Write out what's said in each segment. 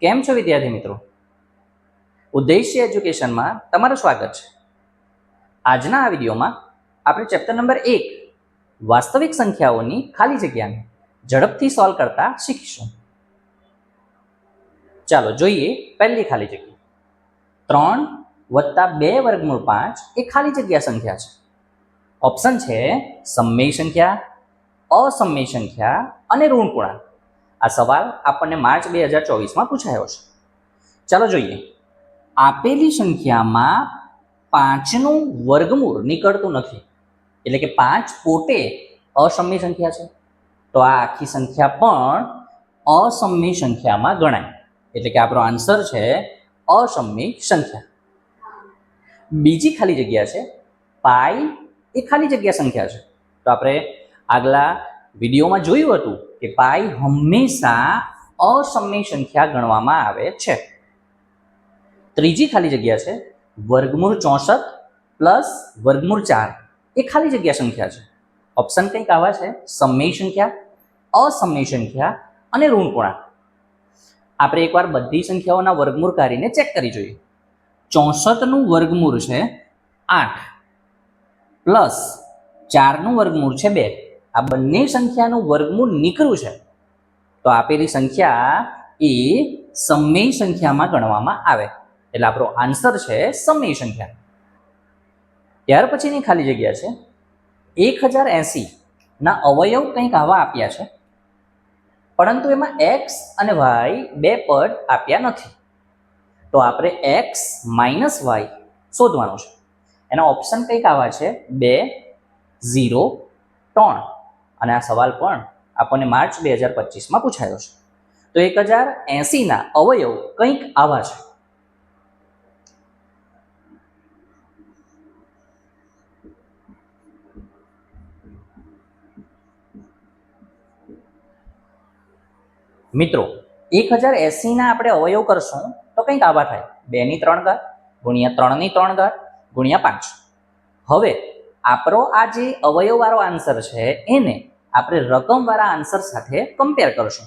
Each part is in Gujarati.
કેમ છો વિદ્યાર્થી મિત્રો? ઉદ્દેશ્ય એજ્યુકેશનમાં તમારું સ્વાગત છે. આજના આ વિડીયોમાં આપણે ચેપ્ટર નંબર 1 વાસ્તવિક સંખ્યાઓની ખાલી જગ્યાને ઝડપથી સોલ્વ કરતા શીખીશું. ચાલો જોઈએ પહેલી ખાલી જગ્યા. 3 + 2 વર્ગમૂળ 5 એ ખાલી જગ્યા સંખ્યા છે. ઓપ્શન છે સમમેય સંખ્યા, અસમમેય સંખ્યા અને ઋણ પૂર્ણાંક. આ સવાલ આપણને માર્ચ 2024માં પૂછાયો છે. ચાલો જોઈએ. આપેલી સંખ્યામાં 5નું વર્ગમૂળ નીકળતું નથી, એટલે કે 5 પોતે અસમમિત સંખ્યા છે, તો આ આખી સંખ્યા પણ અસમમિત સંખ્યામાં ગણાય, એટલે કે આપણો આન્સર છે અસમમિત સંખ્યા. બીજી ખાલી જગ્યા છે પાઈ એ ખાલી જગ્યા સંખ્યા છે. તો આપણે આગલા વિડીયોમાં જોયું હતું કે પાઈ હંમેશા અસમમિત સંખ્યા ગણવામાં આવે છે. ત્રીજી ખાલી જગ્યા છે વર્ગમૂળ 64 + વર્ગમૂળ 4 એ ખાલી જગ્યા સંખ્યા છે. ઓપ્શન કંઈક આવા છે સમમેય સંખ્યા, અસમમેય સંખ્યા અને ઋણ પૂર્ણાંક. આપણે એકવાર બધી સંખ્યાઓના વર્ગમૂળ કાઢીને ચેક કરી જોઈએ. 64નું વર્ગમૂળ છે 8 પ્લસ 4નું વર્ગમૂળ છે 2. આ બંને સંખ્યાનું વર્ગમૂળ નીકળ્યું છે, તો આપેલી સંખ્યા એ સમમેય સંખ્યામાં ગણવામાં આવે, એટલે આપણો આન્સર છે સમમેય સંખ્યા. ત્યાર પછીની ખાલી જગ્યા છે 1080 ના અવયવ કંઈક આવા આપ્યા છે, પરંતુ એમાં x અને y બે પદ આપ્યા નથી, તો આપણે x - y શોધવાનું છે. એના ઓપ્શન કંઈક આવા છે 2, 0, 3, અને આ સવાલ પણ આપણને માર્ચ 2025માં પૂછાયો છે. તો 1080 ના અવયવ કંઈક આવા છે. મિત્રો 1080 ના આપણે અવયવ કરશું તો કંઈક આવા થાય 2 ની 3 ઘાત ગુણ્યા 3 ની 3 ઘાત ગુણ્યા 5. હવે આપણો આ જે અવયવવાળો આન્સર છે એને આપણે રકમવાળા આન્સર સાથે કમ્પેર કરશું.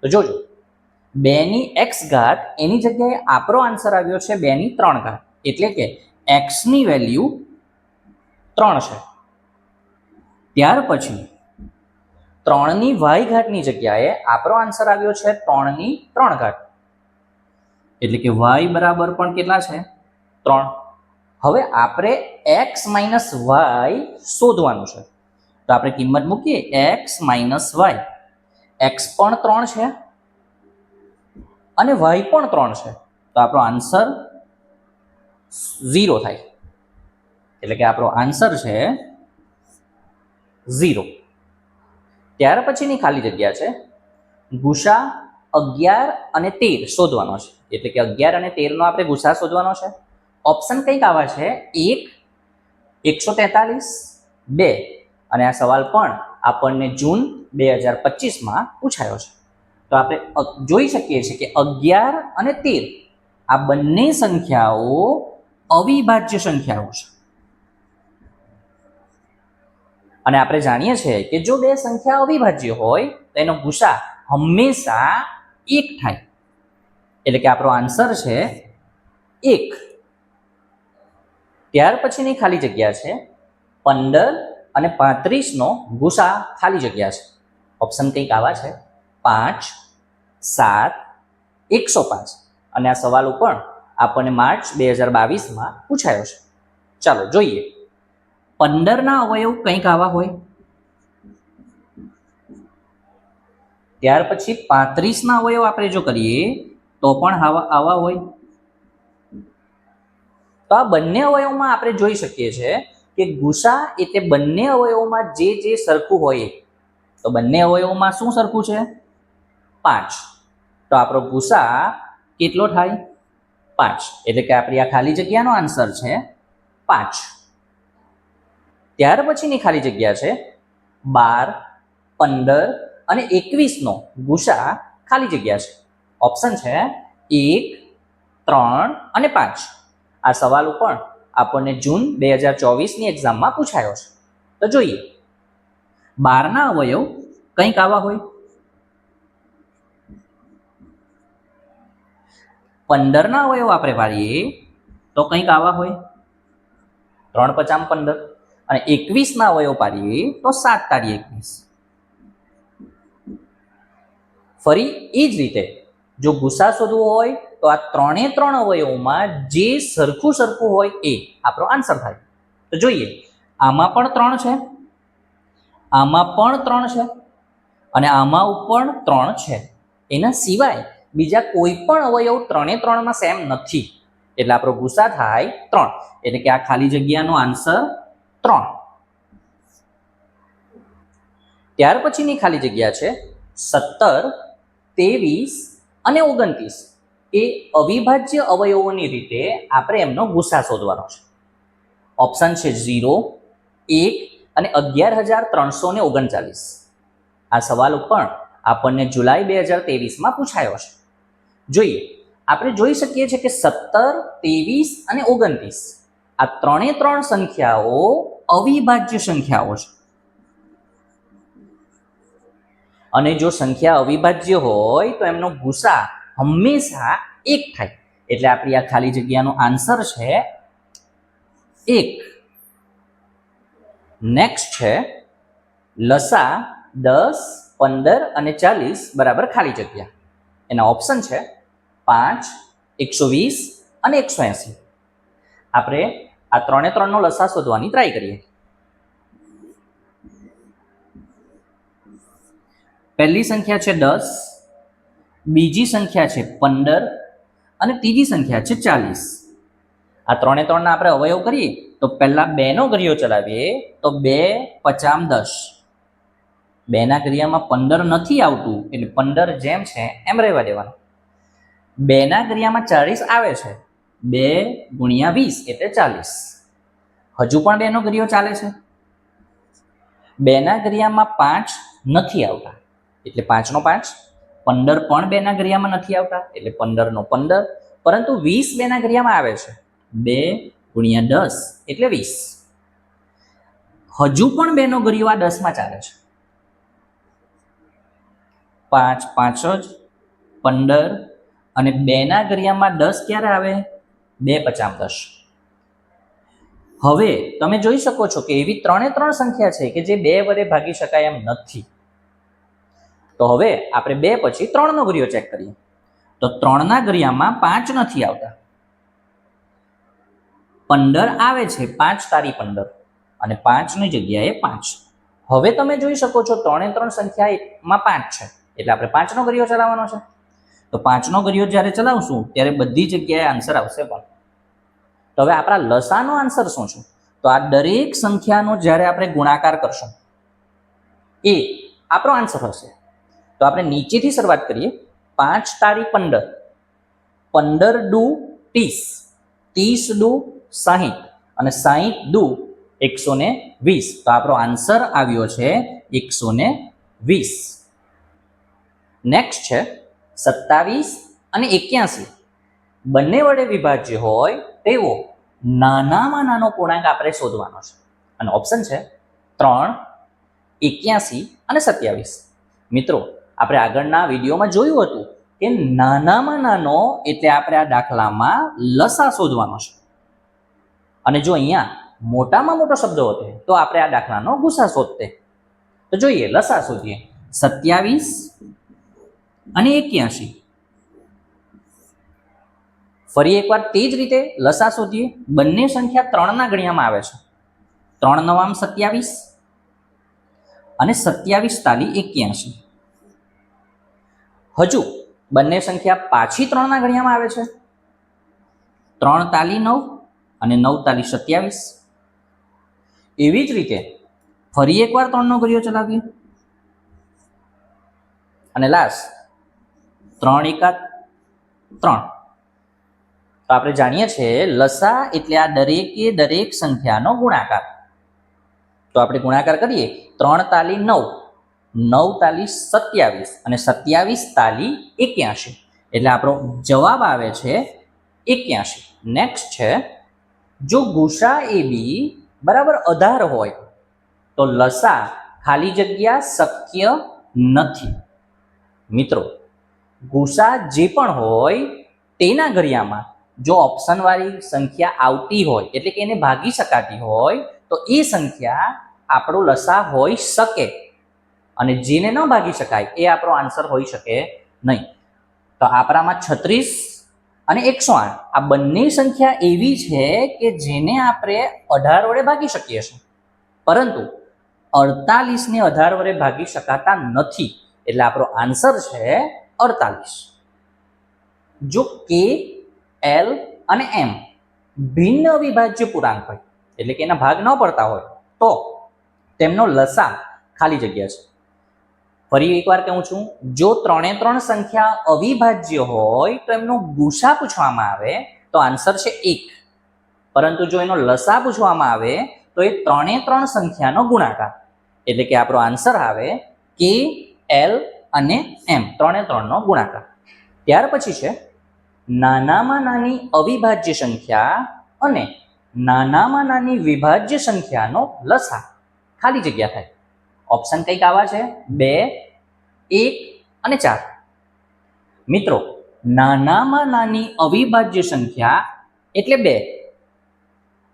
તો જોજો 2 ની x ઘાત એની જગ્યાએ આપણો આન્સર આવ્યો છે 2 ની 3 ઘાત, એટલે કે x ની વેલ્યુ 3 છે. ત્યાર પછી 3 ની y ઘાતની જગ્યાએ આપણો આન્સર આવ્યો છે 3 ની 3 ઘાત, એટલે કે y બરાબર પણ કેટલા છે 3. હવે આપણે x - y શોધવાનું છે, તો આપણે કિંમત મૂકીએ x - y. x પણ 3 છે અને y પણ 3 છે, તો આપણો આન્સર 0 થાય, એટલે કે આપણો આન્સર છે 0. ત્યાર પછીની ખાલી જગ્યા છે ગુસા 11 અને 13 શોધવાનો છે, એટલે કે 11 અને 13 નો આપણે ગુસા શોધવાનો છે. ઓપ્શન કંઈક આવા છે 1, 143, 2, અને આ સવાલ પણ આપણને જૂન 2025માં પૂછાયો છે. તો આપણે જોઈ શકીએ છીએ કે 11 અને 13 આ બંને સંખ્યાઓ અવિભાજ્ય સંખ્યાઓ છે, અને આપણે જાણીએ છીએ કે જો બે સંખ્યા અવિભાજ્ય હોય તો એનો ગુસા હંમેશા 1 થાય, એટલે કે આપણો આન્સર છે 1. ત્યાર પછીની ખાલી જગ્યા છે 15 અને 35 નો ગુસા ખાલી જગ્યા છે. ઓપ્શન કંઈક આવા છે 5, 7, 105, અને આ સવાલ પણ આપણને માર્ચ 2022માં પૂછાયો છે. ચાલો જોઈએ. 15 ના અવયવ કંઈક આવા હોય, ત્યાર પછી 35 ના અવયવ આપણે જો કરીએ તો પણ આવા હોય. તો આ બંને અવયવમાં આપણે જોઈ શકીએ છીએ કે ગુસા એટલે બંને અવયવમાં જે સરખું હોય, તો બંને અવયવમાં શું સરખું છે 5, તો આપણો ગુસા કેટલો થાય 5, એટલે કે આપણી આ ખાલી જગ્યાનો આન્સર છે 5. ત્યાર પછીની ખાલી જગ્યા છે 12, 15 અને 21 નો ગુસા ખાલી જગ્યા છે. ઓપ્શન છે 1, 3 અને 5. આ સવાલ પણ આપણને જૂન 2024ની એક્ઝામમાં પૂછાયો છે. તો જોઈએ 12 ના અવયવ કંઈક આવા હોય, 15ના અવયવ આપણે પાડીએ તો કંઈક આવા હોય, 3 પચામ 15, અને 21ના અવયવ પાડીએ તો 7 તારી 21. ફરી એ જ રીતે જો ગુસા શોધવો હોય તો આ 3 અવયવોમાં જે સરખું હોય એ આપણો આન્સર થાય. તો જોઈએ, આમાં પણ 3 છે, આમાં પણ 3 છે, અને આમાં પણ 3 છે. એના સિવાય બીજા કોઈ પણ અવયવ 3માં સેમ નથી, એટલે આપણો ગુસા થાય 3. એટલે કે આ ખાલી જગ્યાનો આન્સર 3. ત્યાર પછીની ખાલી જગ્યા છે 17, 23 અને 29. એ અવિભાજ્ય અવયવોની રીતે આપણે એમનો ગુસા શોધવાનો છે. ઓપ્શન છે 0, 1 અને 11,339. આ સવાલ પણ આપણને જુલાઈ 2023માં પૂછાયો છે. જોઈએ, આપણે જોઈ શકીએ છીએ કે 17, 23 અને 29 આ 3 સંખ્યાઓ અવિભાજ્ય સંખ્યાઓ છે. અને જો સંખ્યા અવિભાજ્ય હોય તો એમનો ગુસા હંમેશા 1 થાય. એટલે આપણી આ ખાલી જગ્યાનો આન્સર છે 1. નેક્સ્ટ છે લસા 10, 15 અને 40 બરાબર ખાલી જગ્યા. એના ઓપ્શન છે 5, 120 અને 180. આપણે આ 3 નો લસા શોધવાની ટ્રાય કરીએ. પહેલી સંખ્યા છે 10, બીજી સંખ્યા છે 15 અને ત્રીજી સંખ્યા છે 40. આ 3 ના આપણે અવયવ કરીએ તો પહેલા 2 નો ઘડિયો ચલાવીએ તો 2 પચામ 10. 2 ના ઘડિયામાં 15 નથી આવતું એટલે 15 જેમ છે એમ રહેવા દેવાનું. 2 ના ઘડિયામાં 40 આવે છે, 2 ગુણ્યા 20 એટલે 40. હજુ પણ 2 નો ઘડિયો ચાલે છે. 2 ના ઘડિયામાં 5 નથી આવતા એટલે 5 નો 5. 15 પણ 2 ના ઘડિયામાં નથી આવતા એટલે 15 નો 15. પરંતુ 20 2 ના ઘડિયામાં આવે છે, 2 ગુણ્યા 10 એટલે 20. હજુ પણ 2 નો ઘડિયો આ 10 માં ચાલે છે. 5 5 જ 15 અને 2 ના ઘડિયામાં 10 ક્યારે આવે? 2 પચામ 10. હવે તમે જોઈ શકો છો કે એવી 3 સંખ્યા છે કે જે 2 વડે ભાગી શકાય એમ નથી. તો હવે આપણે 2 પછી 3 નો ઘડિયો ચેક કરીએ તો 3 ના ઘડિયામાં 5 નથી આવતા. 15 આવે છે, 5 તારી 15 અને 5 ની જગ્યાએ 5. હવે તમે જોઈ શકો છો 3 સંખ્યામાં 5 છે એટલે આપણે 5 નો ઘડિયો ચલાવવાનો છે. તો 5 નો ઘડિયો જ્યારે ચલાવશું ત્યારે બધી જગ્યાએ આન્સર આવશે. પણ તો હવે આપણા લસાનો આન્સર શું છે? તો આ દરેક સંખ્યાનો જ્યારે આપણે ગુણાકાર કરશું એ આપણો આન્સર હશે. તો આપણે નીચેથી શરૂઆત કરીએ. 5 તારી 15, 15 દુ 30, 30 દુ 60 અને 60 દુ 120. તો આપણો આન્સર આવ્યો છે 120. નેક્સ્ટ છે 27 અને 81. બંને વડે વિભાજ્ય હોય તેવો નાનામાં નાનો પૂર્ણાંક આપણે શોધવાનો છે અને ઓપ્શન છે 3, 81 અને 27. મિત્રો, આપણે આગળના વિડીયોમાં જોયું હતું કે નાનામાં નાનો એટલે આપણે આ દાખલામાં લસા શોધવાનો છે, અને જો અહીંયા મોટામાં મોટો શબ્દ હોતે તો આપણે આ દાખલાનો ગુસા શોધતે. તો જોઈએ, લસા શોધીએ. 27 અને 81. ફરી એકવાર તે જ રીતે લસા શોધીએ. બંને સંખ્યા 3 ના ઘડિયામાં આવે છે. 3 નવામ 27 અને 27 તાલી 81. હજુ બંને સંખ્યા પાછી 3 ના ઘડિયામાં આવે છે. 3 તાલી 9 અને 9 તાલી 27. એવી જ રીતે ફરી એકવાર 3 નો ઘડિયો ચલાવીએ અને લાસ્ટ 3 એકા 3. તો આપણે જાણીએ છીએ લસા એટલે આ દરેકે દરેક સંખ્યાનો ગુણાકાર. તો આપણે ગુણાકાર કરીએ. 3 તાલી 9, 9 તાલી 27 અને 27 તાલી 81. એટલે આપણો જવાબ આવે છે 81. નેક્સ્ટ છે, જો ગુસા એ બી બરાબર 18 હોય તો લસા ખાલી જગ્યા શક્ય નથી. મિત્રો, ગુસા જે પણ હોય તેના ઘડિયામાં જો ઓપ્શનવાળી સંખ્યા આવતી હોય એટલે કે એને ભાગી શકાતી હોય તો એ સંખ્યા આપણો લસા હોઈ શકે, અને જેને ન ભાગી શકાય એ આપણો આન્સર હોઈ શકે નહીં. તો આપણામાં 36 અને 108 આ બંને સંખ્યા એવી છે કે જેને આપણે 18 વડે ભાગી શકીએ છીએ, પરંતુ 48 ને 18 વડે ભાગી શકાતા નથી, એટલે આપણો આન્સર છે 48. જો કે એલ અને એમ ભિન્ન અવિભાજ્ય પૂર્ણાંક હોય એટલે કે એના ભાગ ન પડતા હોય તો તેમનો લસા ખાલી જગ્યા છે. ફરી એકવાર કહું છું, જો 3 એ 3 સંખ્યા અવિભાજ્ય હોય તો એમનો ગુસા પૂછવામાં આવે તો આન્સર છે 1, પરંતુ જો એનો લસા પૂછવામાં આવે તો એ 3 એ 3 સંખ્યાનો ગુણાકાર, એટલે કે આપણો આન્સર આવે કે એલ અને એમ 3 એ 3 નો ગુણાકાર. ત્યાર પછી છે નાનામાં નાની અવિભાજ્ય સંખ્યા અને નાનામાં નાની વિભાજ્ય સંખ્યાનો લસા ખાલી જગ્યા થાય. ઓપ્શન કંઈક આવા છે 2, 1 અને 4. મિત્રો, નાનામાં નાની અવિભાજ્ય સંખ્યા એટલે 2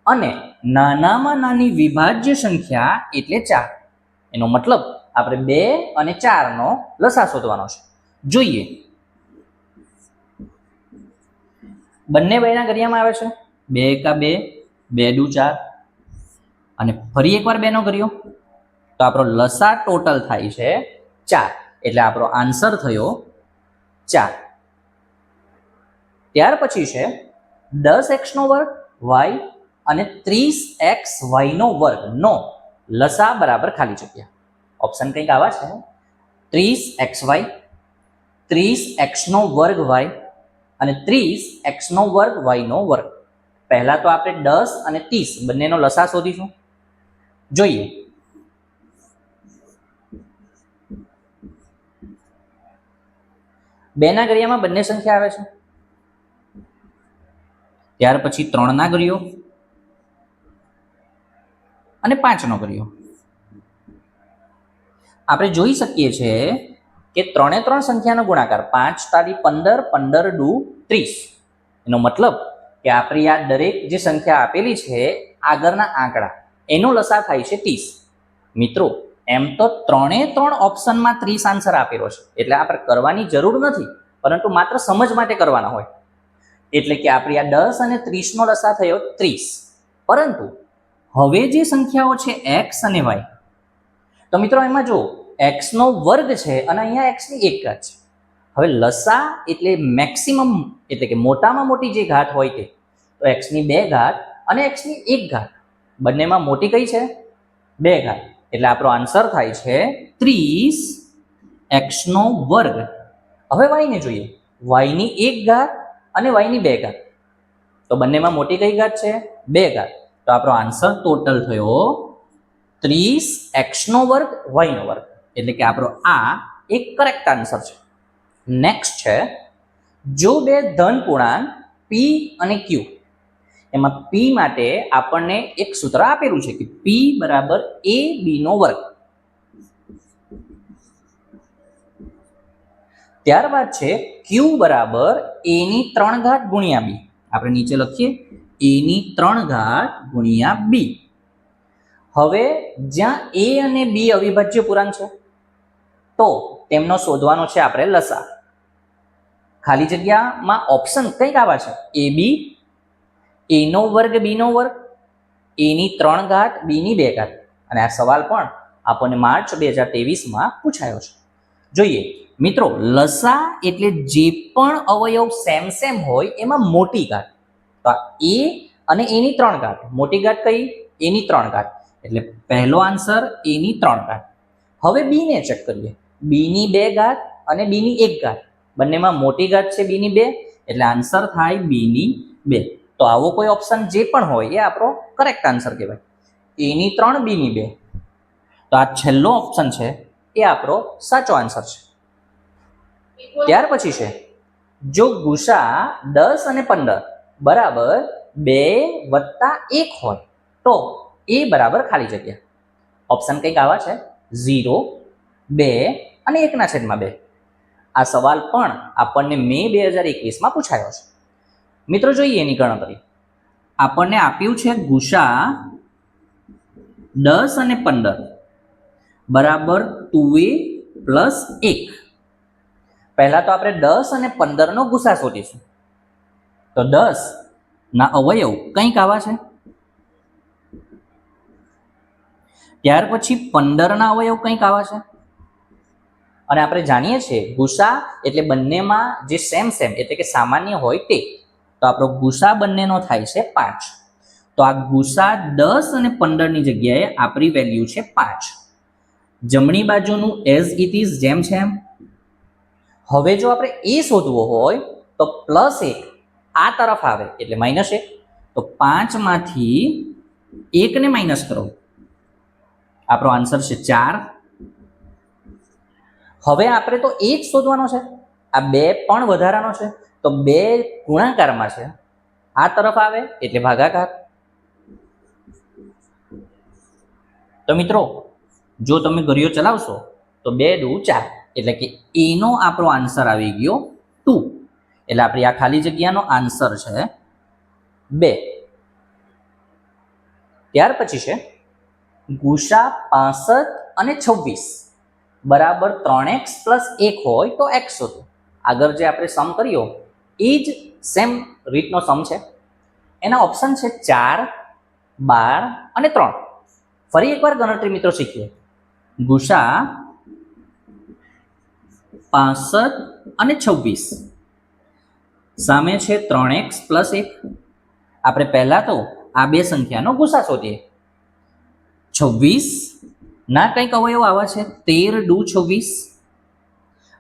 અને નાનામાં નાની વિભાજ્ય સંખ્યા એટલે 4. એનો મતલબ આપણે 2 અને 4 નો લસા શોધવાનો છે. જોઈએ, બંને બેના ઘડિયામાં આવે છે 2 એકા 2, 2 દુ 4, અને ફરી એકવાર 2 નો ઘડિયો તો આપણો લસા ટોટલ થાય છે 4, એટલે આપણો આન્સર થયો 4. ત્યાર પછી છે 10x નો વર્ગ y અને 30xy નો વર્ગ નો લસા બરાબર ખાલી જગ્યા. ઓપ્શન કંઈક આવા છે 30xy, 30x નો વર્ગ y અને 30x નો વર્ગ y નો વર્ગ. પહેલા તો આપણે 10 અને 30 બંનેનો લસા શોધીશું. જોઈએ, બેના ઘડિયામાં બંને સંખ્યા આવે છે. ત્યાર પછી 3 ના ઘડિયો અને 5 નો ઘડિયો. આપણે જોઈ શકીએ છીએ કે 3 એ 3 સંખ્યાનો ગુણાકાર 5 તારી 15, 15 દુ 30. એનો મતલબ કે આપણી આ દરેક જે સંખ્યા આપેલી છે આગળના આંકડા એનો લસા થાય છે 30. મિત્રો, એમ તો 3 એ 3 ઓપ્શનમાં 30 આન્સર આપેલો છે, એટલે આપણે કરવાની જરૂર નથી, પરંતુ માત્ર સમજ માટે કરવાના હોય. એટલે કે આપણી આ 10 અને 30 નો લસા થયો 30. પરંતુ હવે જે સંખ્યાઓ છે x અને y, તો મિત્રો એમાં જો x નો વર્ગ છે અને અહીંયા x ની 1 ઘાત છે. હવે લસા એટલે મેક્સિમમ એટલે કે મોટામાં મોટી જે ઘાત હોય તે, તો x ની 2 ઘાત અને x ની 1 ઘાત, બંનેમાં મોટી કઈ છે 2 ઘાત, એટલે આપણો આન્સર થાય છે 30x નો વર્ગ. હવે y ને જોઈએ, y ની 1 ઘાત અને y ની 2 ઘાત, તો બંનેમાં મોટી કઈ ઘાત છે 2 ઘાત, તો આપણો આન્સર ટોટલ થયો 30x નો વર્ગ y નો વર્ગ, એટલે કે આપણો આ એક કરેક્ટ આન્સર છે. નેક્સ્ટ છે, જો બે ધન પૂર્ણાંક p અને q, એમાં p માટે આપણને એક સૂત્ર આપેલું છે કે p બરાબર ab નો વર્ગ. ત્યારબાદ છે q બરાબર a ની 3 ઘાત ગુણ્યા b. આપણે નીચે લખીએ a ની 3 ઘાત ગુણ્યા b. હવે જ્યાં a અને b અવિભાજ્ય પૂર્ણાંક છે તો તેમનો શોધવાનો છે આપણે લસા. ખાલી જગ્યામાં ઓપ્શન કંઈક આવા છે ab, a નો વર્ગ b નો વર્ગ, a ની 3 ઘાત b ની 2 ઘાત, અને આ સવાલ પણ આપણને માર્ચ 2023માં પૂછાયો છે. જોઈએ મિત્રો, લસા એટલે જે પણ અવયવ સેમ સેમ હોય એમાં મોટી ઘાત. તો આ a અને a ની 3 ઘાત, મોટી ઘાત કઈ a ની 3 ઘાત, એટલે પહેલો આન્સર a ની 3 ઘાત. હવે b ને ચેક કરીએ, b ની 2 ઘાત અને b ની 1 ઘાત, બંનેમાં મોટી ઘાત છે b ની 2, એટલે આન્સર થાય b ની 2. તો આવો કોઈ ઓપ્શન જે પણ હોય એ આપણો કરેક્ટ આન્સર કહેવાય. a ની 3 b ની 2, તો આ છેલ્લો ઓપ્શન છે એ આપણો સાચો આન્સર છે. ત્યાર પછી છે, જો ગુસા 10 અને 15 બરાબર 2 વત્તા 1 હોય તો એ બરાબર ખાલી જગ્યા. ઓપ્શન કંઈક આવા છે 0, 2 અને 1/2. આ સવાલ પણ આપણને મે 2021માં પૂછાયો છે. મિત્રો જોઈએ એની ગણતરી. આપણને આપ્યું છે ગુસા 10 અને 15 બરાબર 2a પ્લસ 1. પહેલા તો આપણે 10 અને 15 નો ગુસા શોધીશું. તો 10 ના અવયવ કંઈક આવા છે, ત્યાર પછી 15 ના અવયવ કંઈક આવા છે, અને આપણે જાણીએ છીએ ગુસા એટલે બંનેમાં જે સેમ એટલે કે સામાન્ય હોય તે. તો આપણો ગુસા બંનેનો થાય છે 5. તો આ ગુસા 10 અને 15 ની જગ્યાએ આપણી વેલ્યુ છે 5. જમણી બાજુનું એઝ ઇટ ઇઝ જેમ છે એમ. હવે જો આપણે એ શોધવો હોય તો +1 આ તરફ આવે એટલે -1. તો 5 માંથી 1 ને માઇનસ કરો, આપણો આન્સર છે 4. હવે આપણે તો એ જ શોધવાનો છે. આ 2 પણ વધારાનો છે, તો 2 ગુણાકારમાં છે, આ તરફ આવે એટલે ભાગાકાર. તો મિત્રો જો તમે ઘડિયો ચલાવશો તો 2 દુ 4 એટલે કે એનો આપણો આન્સર આવી ગયો 2. એટલે આપણી આ ખાલી જગ્યાનો આન્સર છે 2. ત્યાર પછી છે ગુસા 65 અને 26 બરાબર 3x પ્લસ 1 હોય તો x શોધો. આગળ જે આપણે સમ કર્યો એ જ સેમ રીતનો સમ છે. એના ઓપ્શન છે 4, 12 અને 3. ફરી એકવાર ગણતરી મિત્રો શીખીએ. ગુસા 65 અને 26 સામે છે 3x પ્લસ 1. આપણે પહેલા તો આ બે સંખ્યાનો ગુસા શોધીએ. 26 ના કંઈક અવયવ આવા છે 13 દુ 26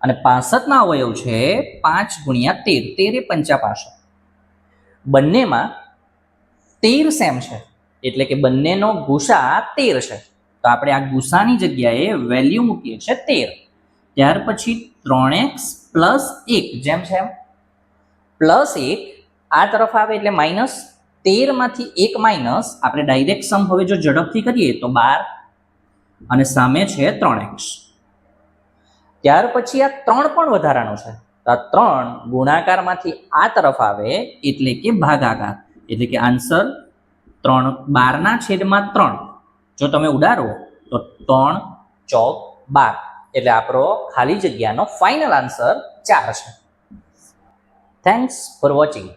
અને 65 ના અવયવ છે 5 ગુણ્યા 13, 13 એ 55. બંનેમાં 13 સેમ છે એટલે કે બંનેનો ગુસા 13 છે. તો આપણે આ ગુસાની જગ્યાએ વેલ્યુ મૂકીએ છીએ 13. ત્યાર પછી 3x પ્લસ 1 જેમ છે એમ, +1 આ તરફ આવે એટલે માઇનસ. 13 માંથી 1 માઇનસ, આપણે ડાયરેક્ટ સમ હવે જો ઝડપથી કરીએ તો 12 અને સામે છે 3x. ત્યાર પછી આ 3 પણ વધારાનો છે. તો આ 3 ગુણાકારમાંથી આ તરફ આવે એટલે કે ભાગાકાર. એટલે કે આન્સર 12/3. જો તમે ઉડાડો તો 3 ચોક 12. એટલે આપણો ખાલી જગ્યાનો ફાઇનલ આન્સર 4 છે. Thanks for watching.